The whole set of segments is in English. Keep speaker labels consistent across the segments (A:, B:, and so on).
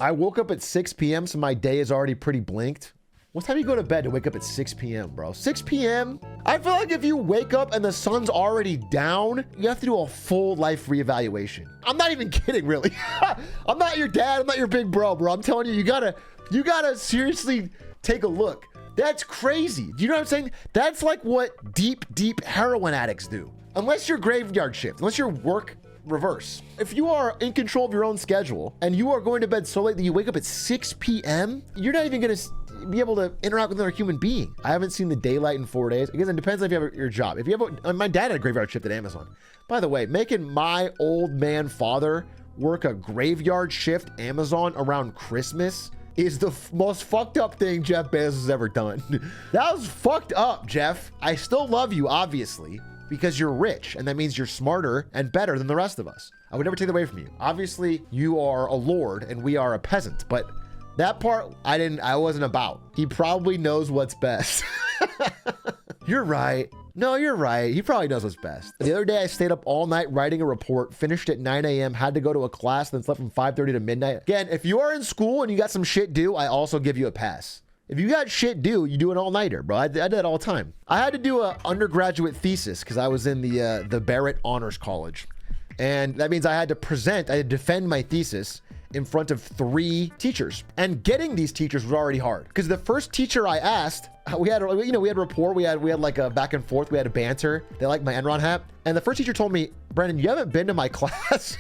A: I woke up at 6 p.m. so my day is already pretty blinked. What time do you go to bed to wake up at 6 p.m., bro? 6 p.m.? I feel like if you wake up and the sun's already down, you have to do a full life reevaluation. I'm not even kidding, really. I'm not your dad. I'm not your big bro, bro. I'm telling you, you gotta seriously take a look. That's crazy. Do you know what I'm saying? That's like what deep heroin addicts do. Unless you're graveyard shift, unless you're work reverse. If you are in control of your own schedule and you are going to bed so late that you wake up at 6 p.m., you're not even gonna be able to interact with another human being. I haven't seen the daylight in 4 days. Because it depends if you have your job. If you have my dad had a graveyard shift at Amazon. By the way, making my old man father work a graveyard shift Amazon around Christmas is the most fucked up thing Jeff Bezos has ever done. That was fucked up, Jeff. I still love you, obviously, because you're rich, and that means you're smarter and better than the rest of us. I would never take that away from you. Obviously, you are a lord and we are a peasant, but that part I wasn't about. He probably knows what's best. You're right. No, you're right. He probably knows what's best. The other day, I stayed up all night writing a report, finished at 9 a.m., had to go to a class, then slept from 5:30 to midnight. Again, if you are in school and you got some shit due, I also give you a pass. If you got shit due, you do an all-nighter, bro. I did it all the time. I had to do an undergraduate thesis because I was in the Barrett Honors College. And that means I had to defend my thesis in front of 3 teachers. And getting these teachers was already hard because the first teacher I asked, we had rapport, we had like a back and forth, we had a banter. They liked my Enron hat. And the first teacher told me, Brandon, you haven't been to my class.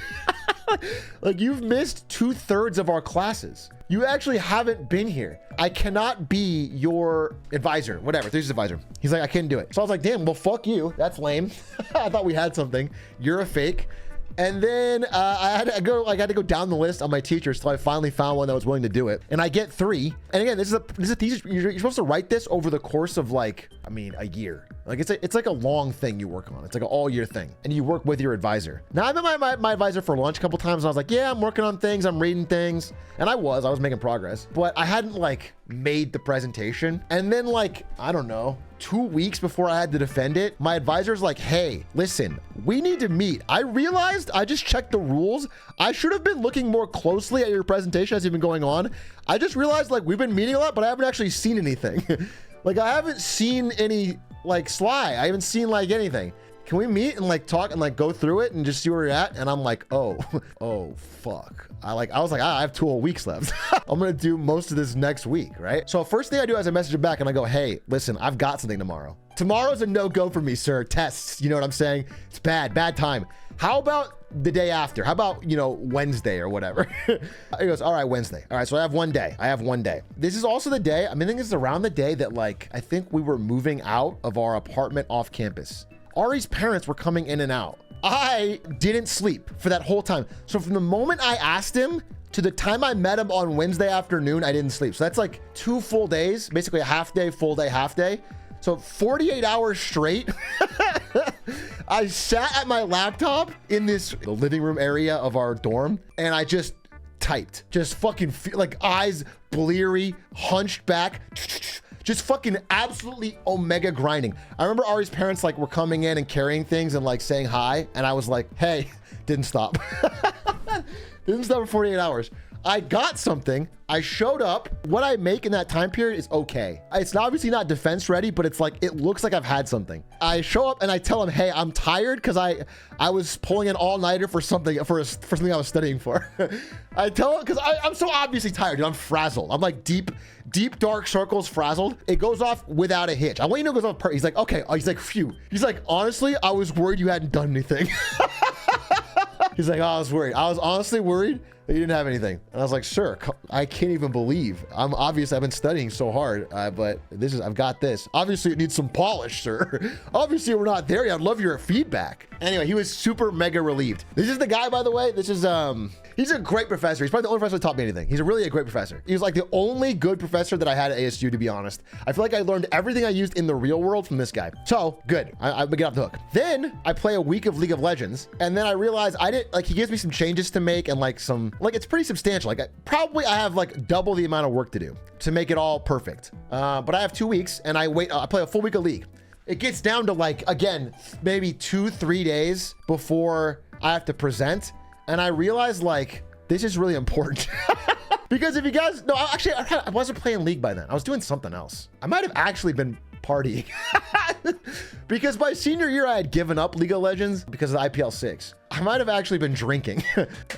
A: Like, you've missed 2/3 of our classes. You actually haven't been here. I cannot be your advisor, whatever, thesis advisor. He's like, I couldn't do it. So I was like, damn, well, fuck you. That's lame. I thought we had something. You're a fake. And then I had to go down the list on my teachers till I finally found one that was willing to do it. And I get 3. And again, this is a thesis. You're supposed to write this over the course of a year. Like it's like a long thing you work on. It's like an all year thing. And you work with your advisor. Now I met my advisor for lunch a couple times and I was like, yeah, I'm working on things. I'm reading things. And I was making progress, but I hadn't made the presentation. And then I don't know, 2 weeks before I had to defend it, my advisor's like, hey, listen, we need to meet. I realized I just checked the rules. I should have been looking more closely at your presentation as you've been going on. I just realized we've been meeting a lot, but I haven't actually seen anything. I haven't seen any Sly. I haven't seen anything. Can we meet and talk and go through it and just see where you're at? And I'm like, oh fuck. I was like, I have 2 whole weeks left. I'm gonna do most of this next week, right? So first thing I do is I message him back and I go, hey, listen, I've got something tomorrow. Tomorrow's a no-go for me, sir. Tests, you know what I'm saying? It's bad time. How about the day after? How about, Wednesday or whatever? He goes, all right, Wednesday. All right, so I have 1 day. This is also the day, I think this is around the day that I think we were moving out of our apartment off campus. Ari's parents were coming in and out. I didn't sleep for that whole time. So from the moment I asked him to the time I met him on Wednesday afternoon, I didn't sleep. So that's 2 full days, basically a half day, full day, half day. So 48 hours straight. I sat at my laptop in the living room area of our dorm and I just typed, just fucking eyes bleary, hunched back, just fucking absolutely omega grinding. I remember Ari's parents were coming in and carrying things and saying hi. And I was like, hey, didn't stop. Didn't stop for 48 hours. I got something. I showed up. What I make in that time period is okay. It's obviously not defense ready, but it's it looks like I've had something. I show up and I tell him, hey, I'm tired because I was pulling an all-nighter for something I was studying for. I tell him because I'm so obviously tired, dude. I'm frazzled. I'm deep dark circles frazzled. It goes off without a hitch. I want you to know it goes off. He's like, okay. He's like, phew. He's like, honestly, I was worried you hadn't done anything. He's like, oh, I was worried. I was honestly worried that you didn't have anything. And I was like, sir, I can't even believe. I've been studying so hard, but I've got this. Obviously it needs some polish, sir. Obviously we're not there yet. I'd love your feedback. Anyway, he was super mega relieved. This is the guy, by the way. This is, he's a great professor. He's probably the only professor that taught me anything. He's really a great professor. He was the only good professor that I had at ASU, to be honest. I feel like I learned everything I used in the real world from this guy. So good. I get off the hook. Then I play a week of League of Legends. And then I realized he gives me some changes to make and it's pretty substantial. I have double the amount of work to do to make it all perfect. But I have 2 weeks and I play a full week of League. It gets down to again, maybe 2-3 days before I have to present. And I realize this is really important. Because if you guys, no, actually, I wasn't playing League by then. I was doing something else. I might have actually been partying. Because my senior year, I had given up League of Legends because of the IPL 6. I might have actually been drinking.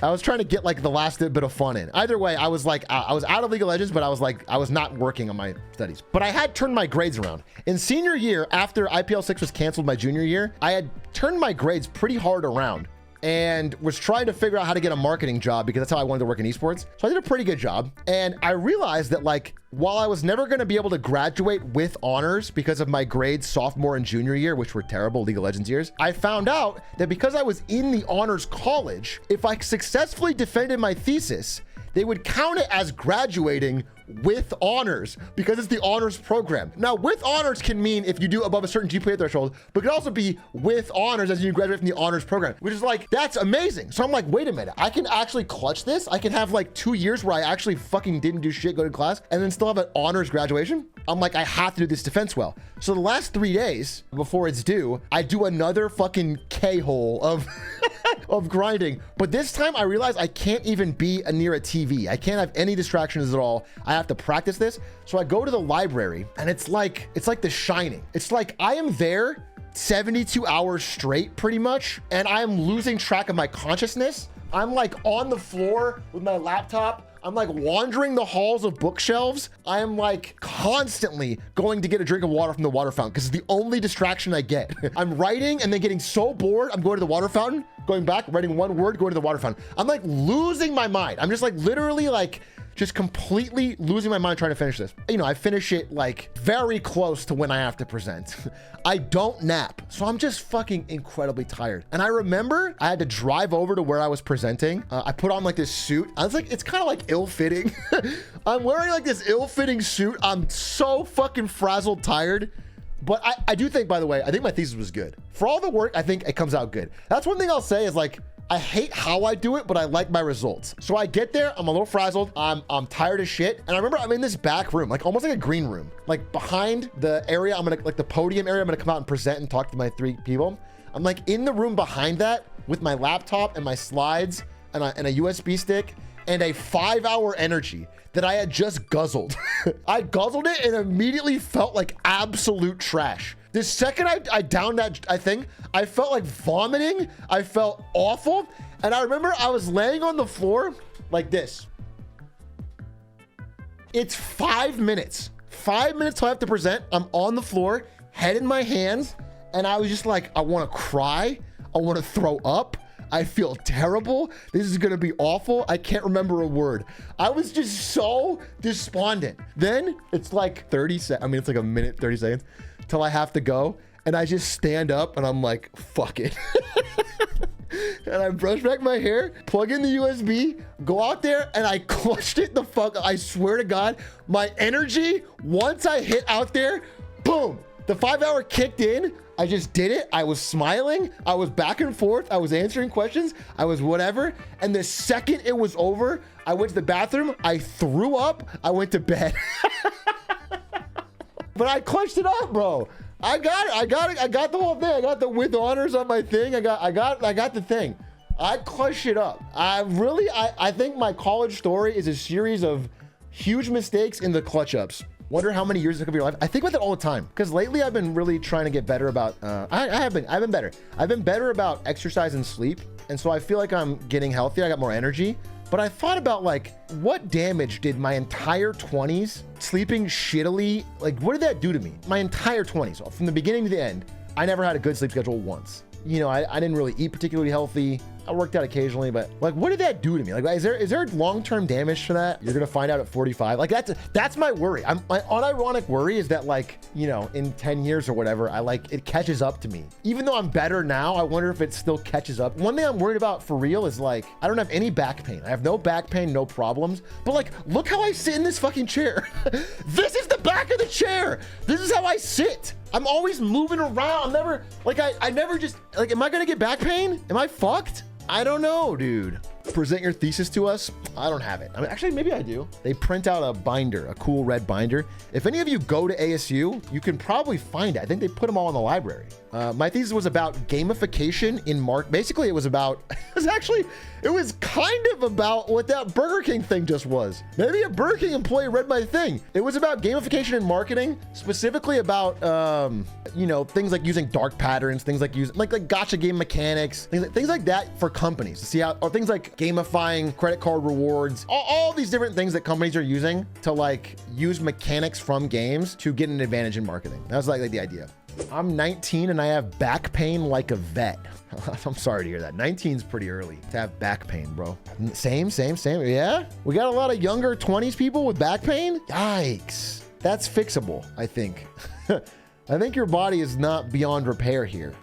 A: I was trying to get like the last bit of fun in. Either way, I was like, I was out of League of Legends, but I was like, I was not working on my studies. But I had turned my grades around. In senior year, after IPL 6 was canceled my junior year, I had turned my grades pretty hard around and was trying to figure out how to get a marketing job because that's how I wanted to work in esports. So I did a pretty good job. And I realized that like, while I was never going to be able to graduate with honors because of my grades sophomore and junior year, which were terrible League of Legends years, I found out that because I was in the honors college, if I successfully defended my thesis, they would count it as graduating with honors because it's the honors program. Now, with honors can mean if you do above a certain GPA threshold, but it could also be with honors as you graduate from the honors program, which is like, that's amazing. So I'm like, wait a minute, I can actually clutch this. I can have like 2 years where I actually fucking didn't do shit, go to class, and then still have an honors graduation. I'm like, I have to do this defense well. So the last 3 days before it's due, I do another fucking K-hole of of grinding. But this time I realized I can't even be near a TV. I can't have any distractions at all. I have to practice this. So I go to the library and it's like The Shining. It's like I am there 72 hours straight pretty much, and I am losing track of my consciousness. I'm like on the floor with my laptop. I'm like wandering the halls of bookshelves. I am like constantly going to get a drink of water from the water fountain because it's the only distraction I get. I'm writing and then getting so bored, I'm going to the water fountain, going back, writing one word, going to the water fountain. I'm like losing my mind. I'm just like literally like just completely losing my mind trying to finish this. You know, I finish it like very close to when I have to present. I don't nap. So I'm just fucking incredibly tired. And I remember I had to drive over to where I was presenting. I put on like this suit. I was like, it's kind of like ill-fitting. I'm wearing like this ill-fitting suit. I'm so fucking frazzled, tired. But I do think, by the way, I think my thesis was good. For all the work, I think it comes out good. That's one thing I'll say is like, I hate how I do it, but I like my results. So I get there, I'm a little frazzled, I'm tired as shit. And I remember I'm in this back room, like almost like a green room, like behind the area, I'm gonna, like the podium area, I'm gonna come out and present and talk to my 3 people. I'm like in the room behind that with my laptop and my slides and a USB stick and a 5-hour energy that I had just guzzled. I guzzled it and immediately felt like absolute trash. The second I downed that thing, I felt like vomiting. I felt awful. And I remember I was laying on the floor like this. It's 5 minutes. 5 minutes till I have to present. I'm on the floor, head in my hands. And I was just like, I want to cry. I want to throw up. I feel terrible. This is going to be awful. I can't remember a word. I was just so despondent. Then it's like 30 seconds. I mean, it's like a minute, 30 seconds till I have to go. And I just stand up and I'm like, fuck it. And I brush back my hair, plug in the USB, go out there, and I clutched it the fuck. I swear to God, my energy, once I hit out there, boom, the 5-hour kicked in. I just did it. I was smiling. I was back and forth. I was answering questions. I was whatever. And the second it was over, I went to the bathroom. I threw up. I went to bed. But I clutched it up, bro. I got it. I got it. I got the whole thing. I got the with honors on my thing. I got the thing. I clutched it up. I think my college story is a series of huge mistakes in the clutch ups. Wonder how many years it could be your life. I think about that all the time because lately I've been really trying to get better about. I've been better. I've been better about exercise and sleep, and so I feel like I'm getting healthier. I got more energy. But I thought about like, what damage did my entire 20s sleeping shittily, like what did that do to me? My entire 20s, from the beginning to the end, I never had a good sleep schedule once. You know, I didn't really eat particularly healthy. I worked out occasionally, but like, what did that do to me? Like, is there long-term damage to that? You're gonna find out at 45. Like that's my worry. My unironic worry is that like, you know, in 10 years or whatever, it catches up to me. Even though I'm better now, I wonder if it still catches up. One thing I'm worried about for real is like, I don't have any back pain. I have no back pain, no problems. But like, look how I sit in this fucking chair. This is the back of the chair. This is how I sit. I'm always moving around. I'm never like, I never just like, am I gonna get back pain? Am I fucked? I don't know, dude. Present your thesis to us. I don't have it. I mean, actually, maybe I do. They print out a binder, a cool red binder. If any of you go to ASU, you can probably find it. I think they put them all in the library. My thesis was about gamification in basically it was about, it was kind of about what that Burger King thing just was. Maybe a Burger King employee read my thing. It was about gamification in marketing, specifically about, you know, things like using dark patterns, things like like gacha game mechanics, things like that for companies to see how, or things like gamifying credit card rewards, all these different things that companies are using to like use mechanics from games to get an advantage in marketing. That was like the idea. I'm 19 and I have back pain like a vet. I'm sorry to hear that. 19's pretty early to have back pain, bro. Same. Yeah? We got a lot of younger 20s people with back pain? Yikes. That's fixable, I think. I think your body is not beyond repair here.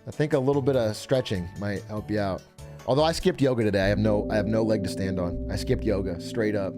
A: I think a little bit of stretching might help you out. Although I skipped yoga today. I have no leg to stand on. I skipped yoga straight up.